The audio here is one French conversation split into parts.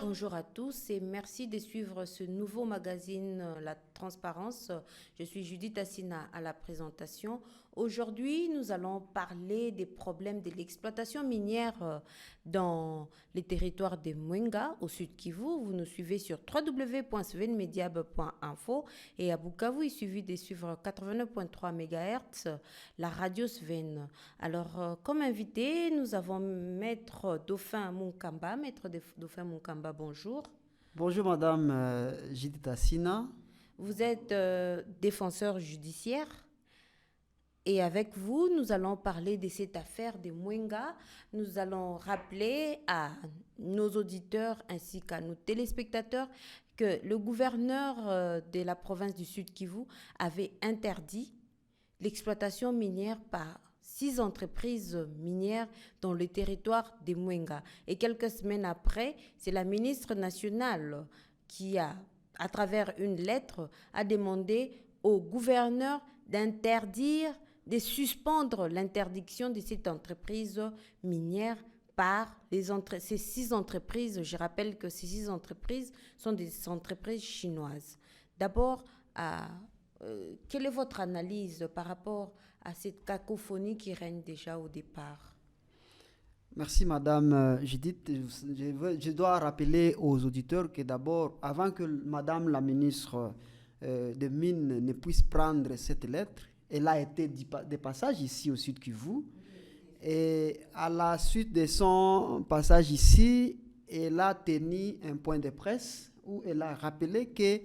Bonjour à tous et merci de suivre ce nouveau magazine La Transparence. Je suis Judith Assina à la présentation. Aujourd'hui, nous allons parler des problèmes de l'exploitation minière dans les territoires de Mwenga, au sud Kivu. Vous nous suivez sur www.svenmediab.info et à Bukavu, il suffit de suivre 89.3 MHz, la radio Sven. Alors, comme invité, nous avons Maître Dauphin Munkamba. Maître Dauphin Munkamba, bonjour. Bonjour Madame Judith Assina. Vous êtes défenseur judiciaire. Et avec vous, nous allons parler de cette affaire de Mwenga. Nous allons rappeler à nos auditeurs ainsi qu'à nos téléspectateurs que le gouverneur de la province du Sud Kivu avait interdit l'exploitation minière par 6 entreprises minières dans le territoire de Mwenga. Et quelques semaines après, c'est la ministre nationale qui a, à travers une lettre, a demandé au gouverneur d'interdire, de suspendre l'interdiction de cette entreprise minière par ces 6 entreprises. Je rappelle que ces 6 entreprises sont des entreprises chinoises. D'abord, quelle est votre analyse par rapport à cette cacophonie qui règne déjà au départ? Merci Madame Judith. Je dois rappeler aux auditeurs que d'abord, avant que Madame la ministre des Mines ne puisse prendre cette lettre, elle a été de passage ici au Sud Kivu. Et à la suite de son passage ici, elle a tenu un point de presse où elle a rappelé que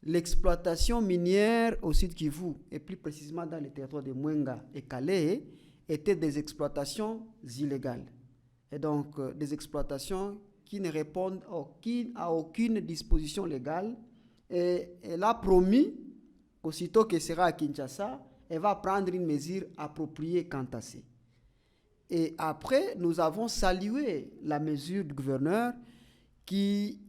l'exploitation minière au Sud Kivu, et plus précisément dans les territoires de Mwenga et Calais, étaient des exploitations illégales. Et donc, des exploitations qui ne répondent à aucune disposition légale. Et elle a promis, aussitôt qu'elle sera à Kinshasa, elle va prendre une mesure appropriée quant à ça. Et après, nous avons salué la mesure du gouverneur qui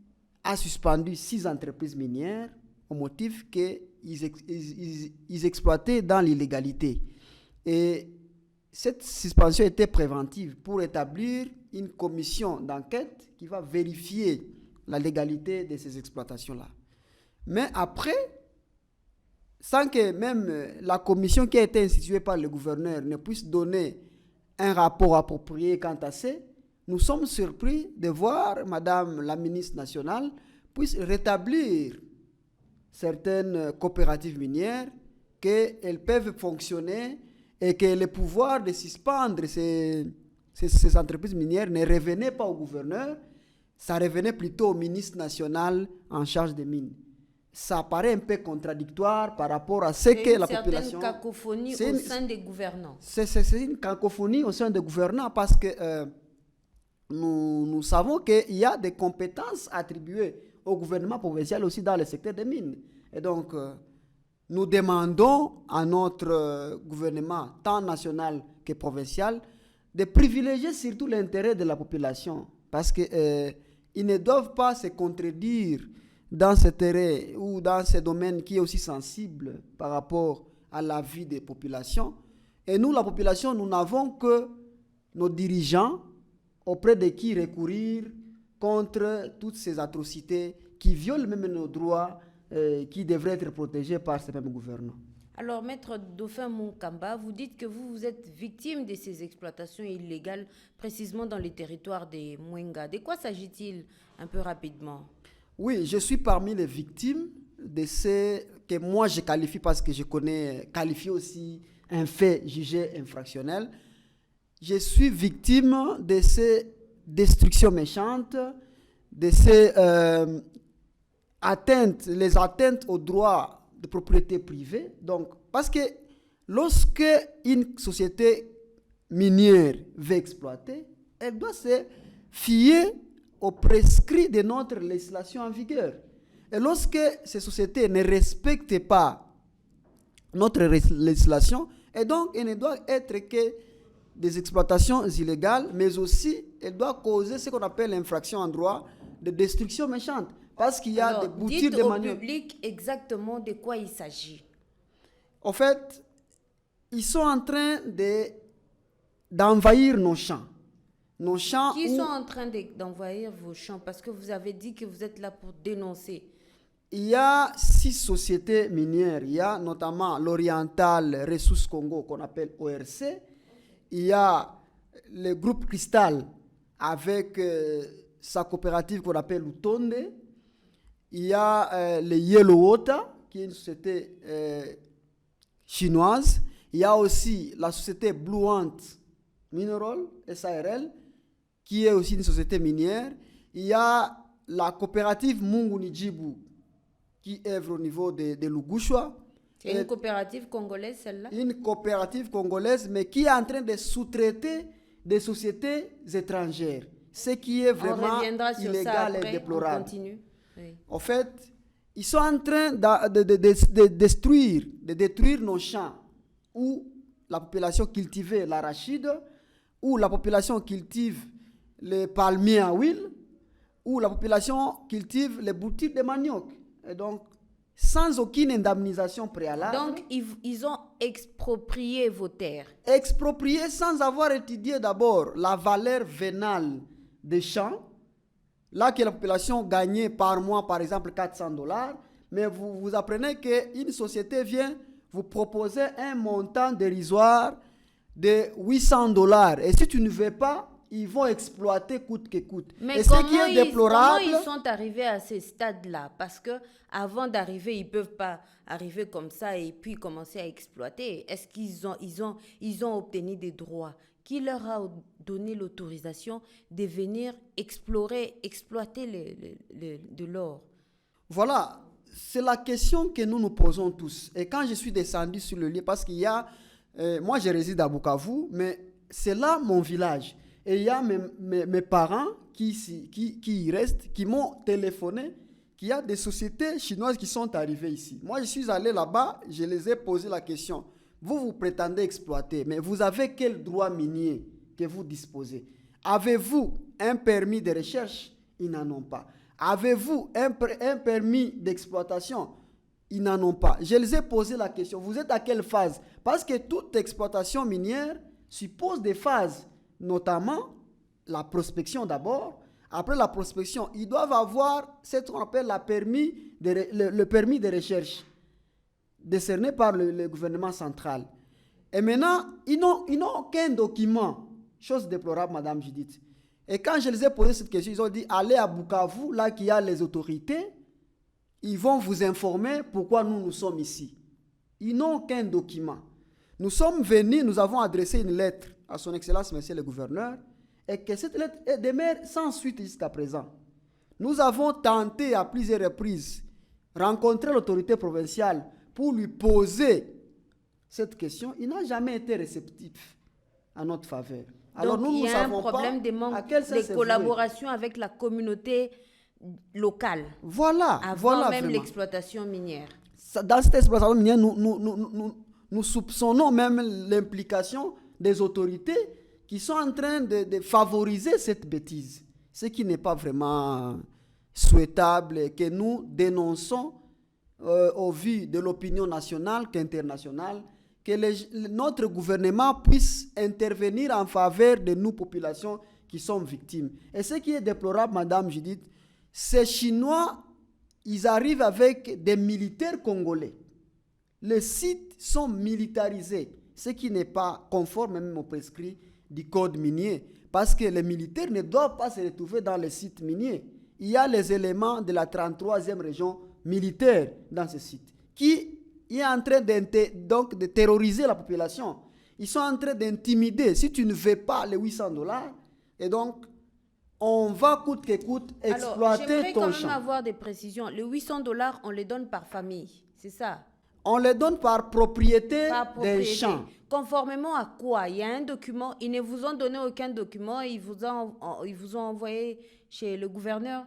a suspendu 6 entreprises minières au motif qu'ils exploitaient dans l'illégalité. Et cette suspension était préventive pour établir une commission d'enquête qui va vérifier la légalité de ces exploitations-là. Mais après, sans que même la commission qui a été instituée par le gouverneur ne puisse donner un rapport approprié quant à ça, nous sommes surpris de voir Madame la ministre nationale puisse rétablir certaines coopératives minières, qu'elles peuvent fonctionner et que le pouvoir de suspendre ces entreprises minières ne revenait pas au gouverneur, ça revenait plutôt au ministre national en charge des mines. Ça paraît un peu contradictoire par rapport à ce que la population... C'est une cacophonie au sein des gouvernants. C'est une cacophonie au sein des gouvernants parce que nous savons qu'il y a des compétences attribuées au gouvernement provincial aussi dans le secteur des mines. Et donc, nous demandons à notre gouvernement, tant national que provincial, de privilégier surtout l'intérêt de la population. Parce qu'ils ne doivent pas se contredire dans ce terrain ou dans ce domaine qui est aussi sensible par rapport à la vie des populations. Et nous, la population, nous n'avons que nos dirigeants auprès de qui recourir contre toutes ces atrocités qui violent même nos droits qui devraient être protégés par ces mêmes gouvernants. Alors, Maître Dauphin Munkamba, vous dites que vous êtes victime de ces exploitations illégales, précisément dans les territoires des Mwenga. De quoi s'agit-il un peu rapidement? Oui, je suis parmi les victimes de ce que moi je qualifie, parce que je connais, qualifier aussi un fait jugé infractionnel. Je suis victime de ces destructions méchantes, de ces les atteintes aux droits de propriété privée. Donc, parce que lorsque une société minière veut exploiter, elle doit se fier aux prescrits de notre législation en vigueur. Et lorsque ces sociétés ne respectent pas notre législation, et donc elles ne doivent être que des exploitations illégales, mais aussi elles doivent causer ce qu'on appelle l'infraction en droit de destruction méchante. Parce qu'il y a Alors, des boutures dites de au manioc. public exactement de quoi il s'agit. En fait, ils sont en train d'envahir nos champs. Nos champs Qui où sont en train d'envahir vos champs parce que vous avez dit que vous êtes là pour dénoncer. il y a 6 sociétés minières. Il y a notamment l'Oriental Ressources Congo qu'on appelle ORC. Il y a le groupe Cristal avec sa coopérative qu'on appelle Utonde. Il y a le Yellow Water qui est une société chinoise. Il y a aussi la société Blue Ant Mineral, SARL, qui est aussi une société minière. Il y a la coopérative Mungunijibu, qui œuvre au niveau de Lugushwa. C'est une coopérative congolaise, celle-là? Une coopérative congolaise, mais qui est en train de sous-traiter des sociétés étrangères. Ce qui est vraiment illégal et déplorable. On continue. Oui. En fait, ils sont en train de détruire nos champs où la population cultivait l'arachide, où la population cultive les palmiers à huile, où la population cultive les boutiques de manioc. Et donc, sans aucune indemnisation préalable. Donc, ils ont exproprié vos terres. Exproprié sans avoir étudié d'abord la valeur vénale des champs. Là que la population gagnait par mois, par exemple, $400. Mais vous apprenez qu'une société vient vous proposer un montant dérisoire de $800. Et si tu ne veux pas, ils vont exploiter coûte que coûte. Mais et ce qui est déplorable, comment ils sont arrivés à ce stade-là? Parce que avant d'arriver, ils ne peuvent pas arriver comme ça et puis commencer à exploiter. Est-ce qu'ils ont obtenu des droits? Qui leur a donné l'autorisation de venir exploiter de l'or? Voilà, c'est la question que nous nous posons tous. Et quand je suis descendu sur le lieu, parce qu'il y a... moi, je réside à Bukavu, mais c'est là mon village. Et il y a mes parents qui y restent, qui m'ont téléphoné, qu'il y a des sociétés chinoises qui sont arrivées ici. Moi, je suis allé là-bas, je les ai posé la question. Vous prétendez exploiter, mais vous avez quel droit minier que vous disposez? Avez-vous un permis de recherche? Ils n'en ont pas. Avez-vous un permis d'exploitation? Ils n'en ont pas. Je les ai posé la question. Vous êtes à quelle phase? Parce que toute exploitation minière suppose des phases, notamment la prospection d'abord. Après la prospection, ils doivent avoir ce qu'on appelle le permis de recherche décerné par le gouvernement central. Et maintenant, ils n'ont aucun document. Chose déplorable, Madame Judith. Et quand je les ai posé cette question, ils ont dit, allez à Bukavu, là qu'il y a les autorités, ils vont vous informer pourquoi nous sommes ici. Ils n'ont aucun document. Nous sommes venus, nous avons adressé une lettre à son Excellence, Monsieur le Gouverneur, et que cette lettre demeure sans suite jusqu'à présent. Nous avons tenté à plusieurs reprises rencontrer l'autorité provinciale pour lui poser cette question. Il n'a jamais été réceptif à notre faveur. Alors donc, il y a un problème de manque de collaboration avec la communauté locale. Voilà. Avant même l'exploitation minière. Dans cette exploitation minière, nous soupçonnons même l'implication des autorités qui sont en train de favoriser cette bêtise. Ce qui n'est pas vraiment souhaitable et que nous dénonçons au vu de l'opinion nationale qu'internationale, que notre gouvernement puisse intervenir en faveur de nous, populations qui sont victimes. Et ce qui est déplorable, Madame Judith, ces Chinois, ils arrivent avec des militaires congolais. Les sites sont militarisés, ce qui n'est pas conforme même au prescrit du code minier, parce que les militaires ne doivent pas se retrouver dans les sites miniers. Il y a les éléments de la 33e région militaire dans ces sites, qui est en train de terroriser la population. Ils sont en train d'intimider. Si tu ne veux pas les $800, et donc on va coûte que coûte exploiter ton champ. J'aimerais quand même avoir des précisions. Les $800, on les donne par famille, c'est ça? On les donne par propriété des champs. Conformément à quoi? Il y a un document. Ils ne vous ont donné aucun document. Ils vous ont envoyé chez le gouverneur.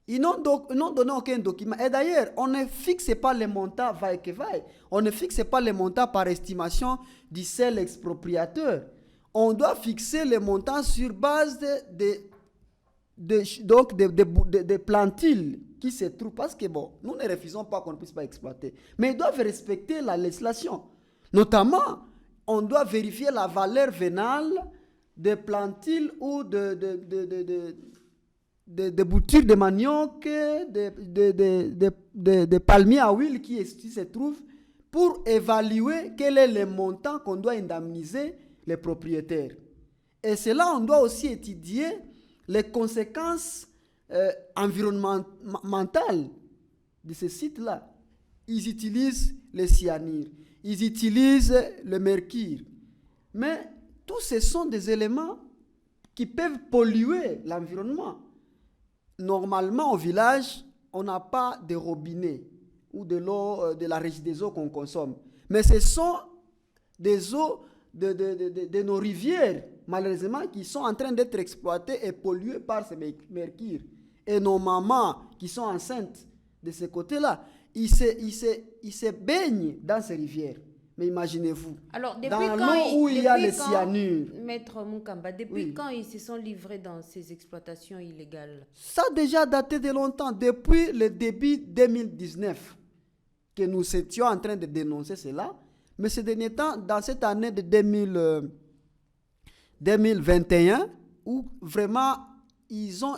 Ils n'ont donné aucun document. Et d'ailleurs, on ne fixe pas les montants vaille que vaille. On ne fixe pas les montants par estimation du seul expropriateur. On doit fixer les montants sur base de plantiles qui se trouvent, parce que bon, nous ne refusons pas qu'on ne puisse pas exploiter, mais ils doivent respecter la législation. Notamment, on doit vérifier la valeur vénale des plantules ou de boutures de manioc, de palmiers à huile qui se trouvent, pour évaluer quel est le montant qu'on doit indemniser les propriétaires. Et cela, on doit aussi étudier les conséquences environnementales de ces sites-là. Ils utilisent les cyanures, ils utilisent le mercure. Mais tous ce sont des éléments qui peuvent polluer l'environnement. Normalement, au village, on n'a pas de robinet ou de l'eau, de la régie des eaux qu'on consomme. Mais ce sont des eaux de nos rivières, malheureusement, qui sont en train d'être exploitées et polluées par ce mercure. Et nos mamans qui sont enceintes de ce côté-là, ils se baignent dans ces rivières. Mais imaginez-vous, alors, dans l'eau où il y a les cyanures. Maître Munkamba, depuis quand ils se sont livrés dans ces exploitations illégales? Ça a déjà daté de longtemps, depuis le début 2019, que nous étions en train de dénoncer cela. Mais ces derniers temps, dans cette année de 2021, où vraiment ils ont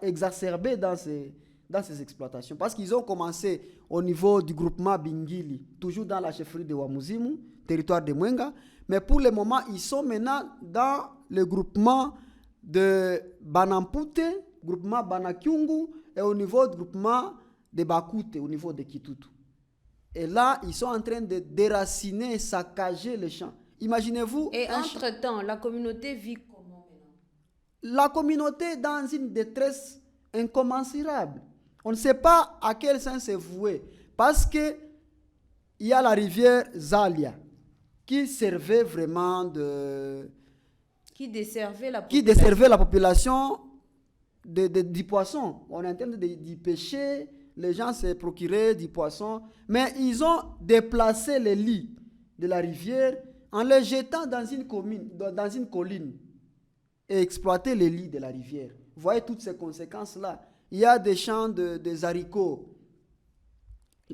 exacerbé dans ces exploitations. Parce qu'ils ont commencé au niveau du groupement Bingili, toujours dans la chefferie de Wamuzimu, territoire de Mwenga. Mais pour le moment, ils sont maintenant dans le groupement de Banampute, groupement Banakyungu, et au niveau du groupement de Bakute, au niveau de Kitutu. Et là, ils sont en train de déraciner et saccager les champs. Imaginez-vous. Et entre-temps, la communauté vit comment maintenant? La communauté est dans une détresse incommensurable. On ne sait pas à quel sens se vouer. Parce qu'il y a la rivière Zalia qui servait vraiment de... Qui desservait la population du poisson. On est en train d'y pêcher. Les gens se procuraient du poisson. Mais ils ont déplacé les lits de la rivière en les jetant dans une colline et exploité les lits de la rivière. Vous voyez toutes ces conséquences-là. Il y a des champs des haricots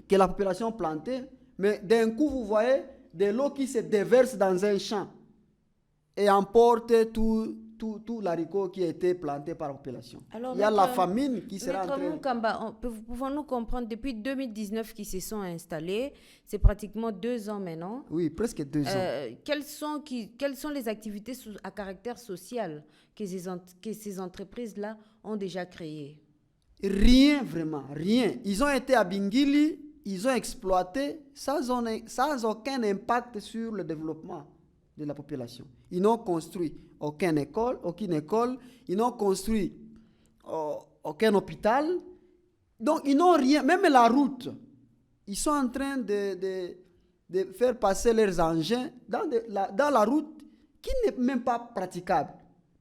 que la population plantait, mais d'un coup, vous voyez de l'eau qui se déverse dans un champ et emporte tout l'haricot qui a été planté par la population. Alors, il y a la famine qui sera en train... Munkamba, pouvons-nous comprendre, depuis 2019 qu'ils se sont installés, c'est pratiquement 2 ans maintenant. Oui, presque 2 ans. Quelles sont les activités à caractère social que ces entreprises-là ont déjà créées? Rien, vraiment, rien. Ils ont été à Bingili, ils ont exploité sans aucun impact sur le développement de la population. Ils n'ont construit aucune école, ils n'ont construit aucun hôpital. Donc, ils n'ont rien, même la route. Ils sont en train de faire passer leurs engins dans la route qui n'est même pas praticable.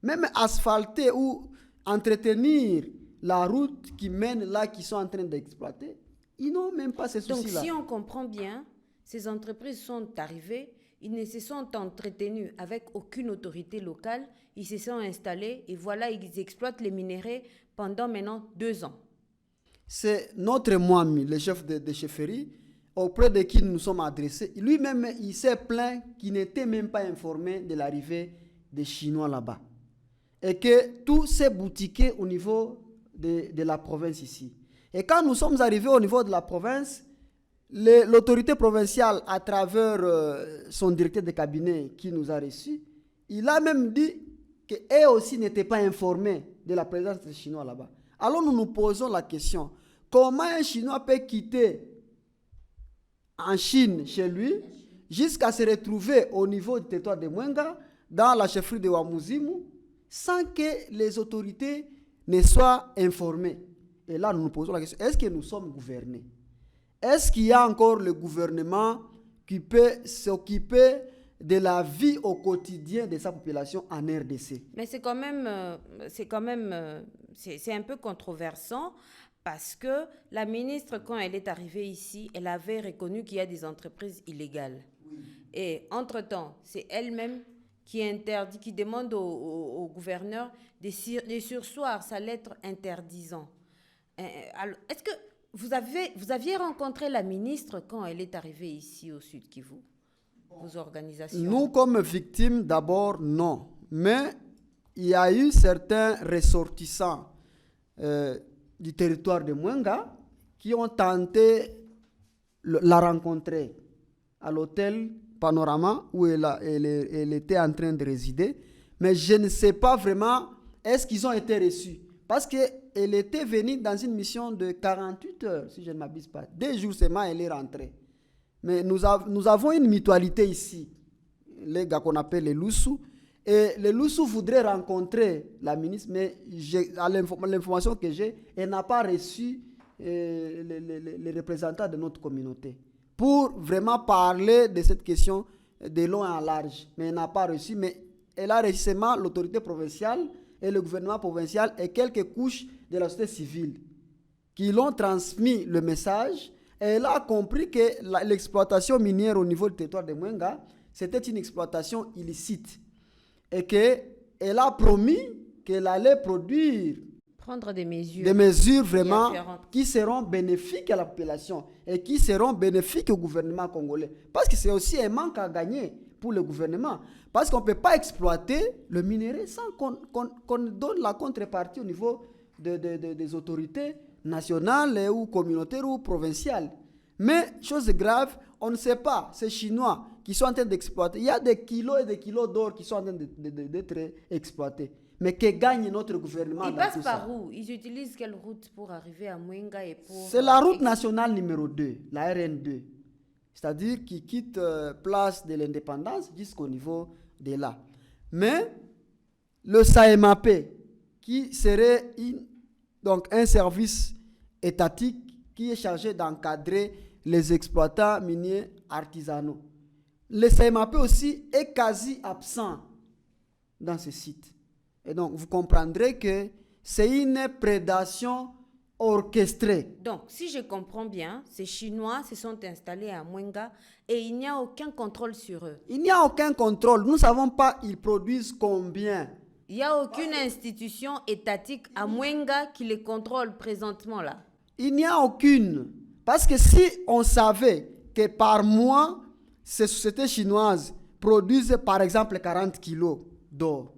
Même asphalter ou entretenir la route qui mène là, qu'ils sont en train d'exploiter, ils n'ont même pas ces soucis-là. Donc, si on comprend bien, ces entreprises sont arrivées, ils ne se sont entretenus avec aucune autorité locale, ils se sont installés et voilà, ils exploitent les minéraux pendant maintenant 2 ans. C'est notre Moami, le chef de chefferie, auprès de qui nous nous sommes adressés. Lui-même, il s'est plaint qu'il n'était même pas informé de l'arrivée des Chinois là-bas. Et que tout s'est boutiqué au niveau de la province ici. Et quand nous sommes arrivés au niveau de la province, l'autorité provinciale, à travers son directeur de cabinet qui nous a reçus, il a même dit qu'eux aussi n'étaient pas informés de la présence des Chinois là-bas. Alors nous nous posons la question, comment un Chinois peut quitter en Chine chez lui jusqu'à se retrouver au niveau du territoire de Mwenga, dans la chefferie de Wamuzimu, sans que les autorités ne soient informées? Et là, nous nous posons la question, est-ce que nous sommes gouvernés? Est-ce qu'il y a encore le gouvernement qui peut s'occuper de la vie au quotidien de sa population en RDC? Mais c'est un peu controversant parce que la ministre, quand elle est arrivée ici, elle avait reconnu qu'il y a des entreprises illégales. Oui. Et entre-temps, c'est elle-même qui demande au gouverneur de surseoir sa lettre interdisant Alors, est-ce que vous aviez rencontré la ministre quand elle est arrivée ici au Sud Kivu, vos organisations? Nous, comme victimes, d'abord, non. Mais il y a eu certains ressortissants du territoire de Mwenga qui ont tenté la rencontrer à l'hôtel Panorama où elle était en train de résider. Mais je ne sais pas vraiment est-ce qu'ils ont été reçus. Parce qu'elle était venue dans une mission de 48 heures, si je ne m'abuse pas. 2 jours seulement, elle est rentrée. Mais nous avons une mutualité ici, les gars qu'on appelle les Loussous. Et les Loussous voudraient rencontrer la ministre, mais à l'information que j'ai, elle n'a pas reçu les représentants de notre communauté pour vraiment parler de cette question de long en large. Mais elle n'a pas reçu, mais elle a reçu seulement l'autorité provinciale et le gouvernement provincial et quelques couches de la société civile qui l'ont transmis le message. Et elle a compris que l'exploitation minière au niveau du territoire de Mwenga, c'était une exploitation illicite. Et qu'elle a promis qu'elle allait prendre des mesures vraiment qui seront bénéfiques à la population et qui seront bénéfiques au gouvernement congolais. Parce que c'est aussi un manque à gagner pour le gouvernement. Parce qu'on ne peut pas exploiter le minerai sans qu'on donne la contrepartie au niveau des autorités nationales ou communautaires ou provinciales. Mais, chose grave, on ne sait pas, ces Chinois qui sont en train d'exploiter, il y a des kilos et des kilos d'or qui sont en train d'être exploités. Mais que gagne notre gouvernement dans tout ça? Ils passent par où? Ils utilisent quelle route pour arriver à Mwenga et pour... C'est la route nationale numéro 2, la RN2. C'est-à-dire qui quitte place de l'indépendance jusqu'au niveau de là. Mais le SAEMAP, qui serait donc un service étatique qui est chargé d'encadrer les exploitants miniers artisanaux. Le SAEMAP aussi est quasi absent dans ce site. Et donc, vous comprendrez que c'est une prédation orchestrée. Donc, si je comprends bien, ces Chinois se sont installés à Mwenga et il n'y a aucun contrôle sur eux. Il n'y a aucun contrôle. Nous ne savons pas ils produisent combien. Il n'y a aucune institution étatique à Mwenga qui les contrôle présentement là. Il n'y a aucune. Parce que si on savait que par mois, ces sociétés chinoises produisent par exemple 40 kilos d'or,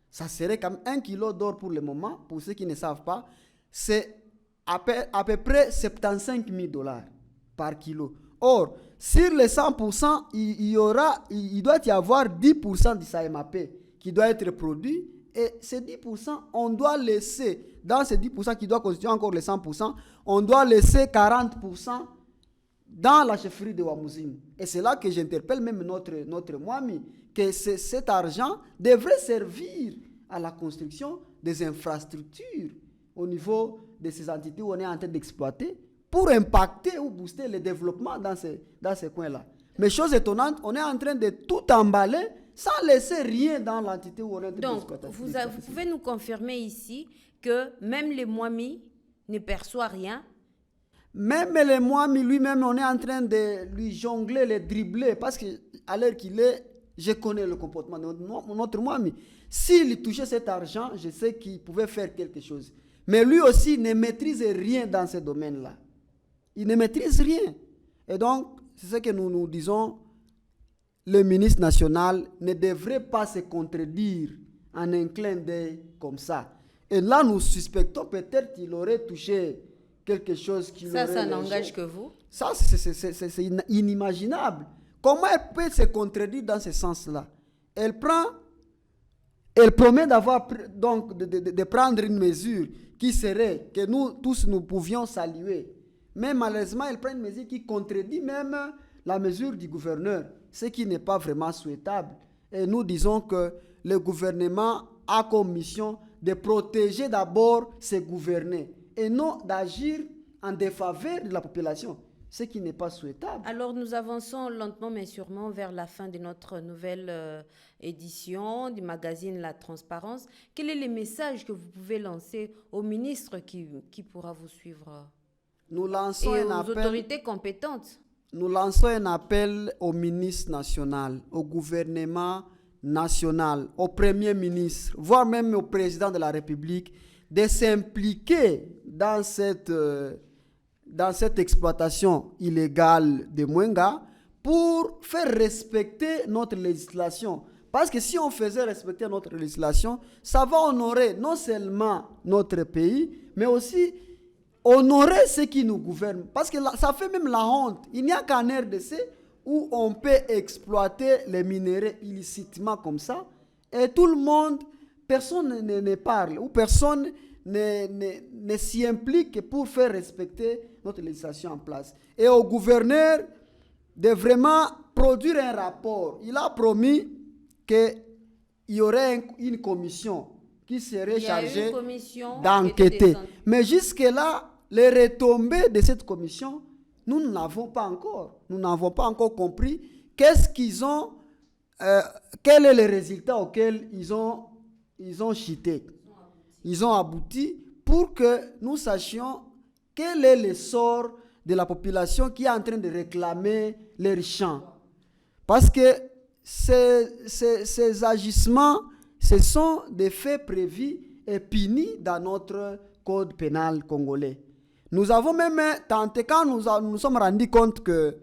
ça serait comme 1 kilo d'or pour le moment, pour ceux qui ne savent pas, c'est à peu près 75 000 $ par kilo. Or, sur les 100%, il doit y avoir 10% du SAEMAP qui doit être produit. Et ces 10%, on doit laisser, dans ces 10% qui doit constituer encore les 100%, on doit laisser 40% dans la chefferie de Wamouzimu. Et c'est là que j'interpelle même notre Mwami, que cet argent devrait servir à la construction des infrastructures au niveau de ces entités où on est en train d'exploiter pour impacter ou booster le développement dans ces coins-là. Mais chose étonnante, on est en train de tout emballer sans laisser rien dans l'entité où on est en train d'exploiter. Donc, vous pouvez nous confirmer ici que même les Mwami ne perçoivent rien? Même les Mwami lui-même, on est en train de lui jongler, les dribbler, parce qu'à l'heure qu'il est, je connais le comportement de notre Mwami. S'il touchait cet argent, je sais qu'il pouvait faire quelque chose. Mais lui aussi ne maîtrise rien dans ce domaine-là. Il ne maîtrise rien. Et donc, c'est ce que nous disons, le ministre national ne devrait pas se contredire en un clin d'œil comme ça. Et là, nous suspectons peut-être qu'il aurait touché quelque chose qui l'aurait... Ça n'engage que vous? Ça, c'est inimaginable. Comment elle peut se contredire dans ce sens-là? Elle promet donc de prendre une mesure qui serait que nous tous nous pouvions saluer. Mais malheureusement, elle prend une mesure qui contredit même la mesure du gouverneur, ce qui n'est pas vraiment souhaitable. Et nous disons que le gouvernement a comme mission de protéger d'abord ses gouvernés et non d'agir en défaveur de la population, ce qui n'est pas souhaitable. Alors nous avançons lentement mais sûrement vers la fin de notre nouvelle édition du magazine La Transparence. Quel est le message que vous pouvez lancer au ministre qui pourra vous suivre? Nous lançons et aux autorités compétentes. Nous lançons un appel au ministre national, au gouvernement national, au premier ministre, voire même au président de la République, de s'impliquer dans cette exploitation illégale de Mwenga pour faire respecter notre législation. Parce que si on faisait respecter notre législation, ça va honorer non seulement notre pays, mais aussi honorer ceux qui nous gouvernent. Parce que ça fait même la honte. Il n'y a qu'en RDC où on peut exploiter les minéraux illicitement comme ça, et tout le monde, personne ne parle, ou personne ne s'y implique pour faire respecter notre législation en place. Et au gouverneur de vraiment produire un rapport. Il a promis qu'il y aurait une commission qui serait chargée d'enquêter. Mais jusque-là, les retombées de cette commission, nous ne l'avons pas encore. Nous n'avons pas encore compris qu'est-ce qu'ils ont, quel est le résultat auquel ils ont chuté. Ils ont abouti pour que nous sachions quel est le sort de la population qui est en train de réclamer leurs champs. Parce que ces agissements, ce sont des faits prévus et punis dans notre code pénal congolais. Nous avons même tenté, quand nous sommes rendus compte que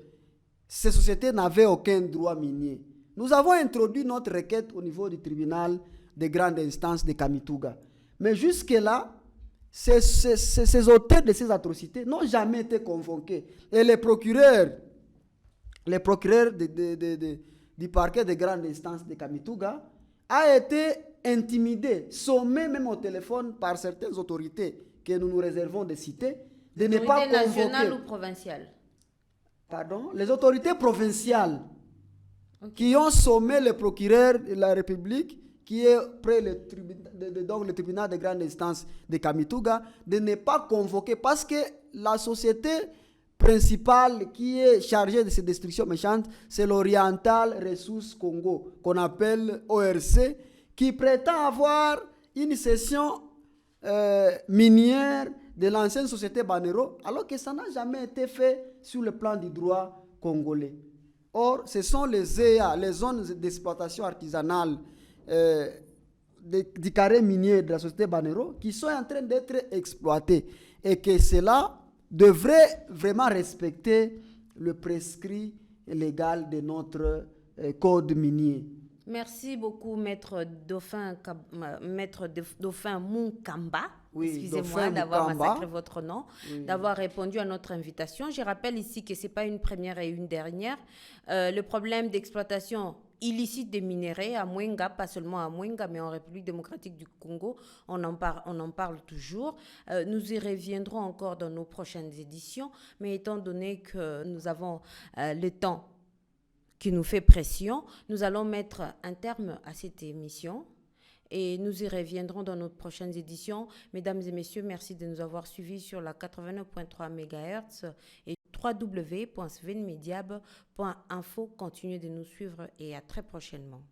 ces sociétés n'avaient aucun droit minier, nous avons introduit notre requête au niveau du tribunal de grande instance de Kamituga. Mais jusque-là, ces auteurs de ces atrocités n'ont jamais été convoqués. Et les procureurs du parquet de grande instance de Kamituga a été intimidé, sommé même au téléphone par certaines autorités que nous nous réservons de citer, de ne pas convoquer. Nationales ou provinciales? Pardon? Les autorités provinciales, okay, qui ont sommé le procureur de la République, qui est près donc le tribunal de grande instance de Kamituga, de ne pas convoquer, parce que la société principale qui est chargée de ces destructions méchantes, c'est l'Oriental Resources Congo, qu'on appelle ORC, qui prétend avoir une cession minière de l'ancienne société Banero, alors que ça n'a jamais été fait sur le plan du droit congolais. Or, ce sont les ZEA, les zones d'exploitation artisanale du carré minier de la société Banero, qui sont en train d'être exploitées, et que cela devrait vraiment respecter le prescrit légal de notre code minier. Merci beaucoup, Maître Dauphin Munkamba. Oui, excusez-moi d'avoir massacré votre nom, oui, d'avoir répondu à notre invitation. Je rappelle ici que ce n'est pas une première et une dernière. Le problème d'exploitation illicite des minéraux à Mwenga, pas seulement à Mwenga, mais en République démocratique du Congo, on en parle toujours. Nous y reviendrons encore dans nos prochaines éditions, mais étant donné que nous avons le temps qui nous fait pression, nous allons mettre un terme à cette émission et nous y reviendrons dans nos prochaines éditions. Mesdames et messieurs, merci de nous avoir suivis sur la 89.3 MHz et www.svenmediab.info. Continuez de nous suivre et à très prochainement.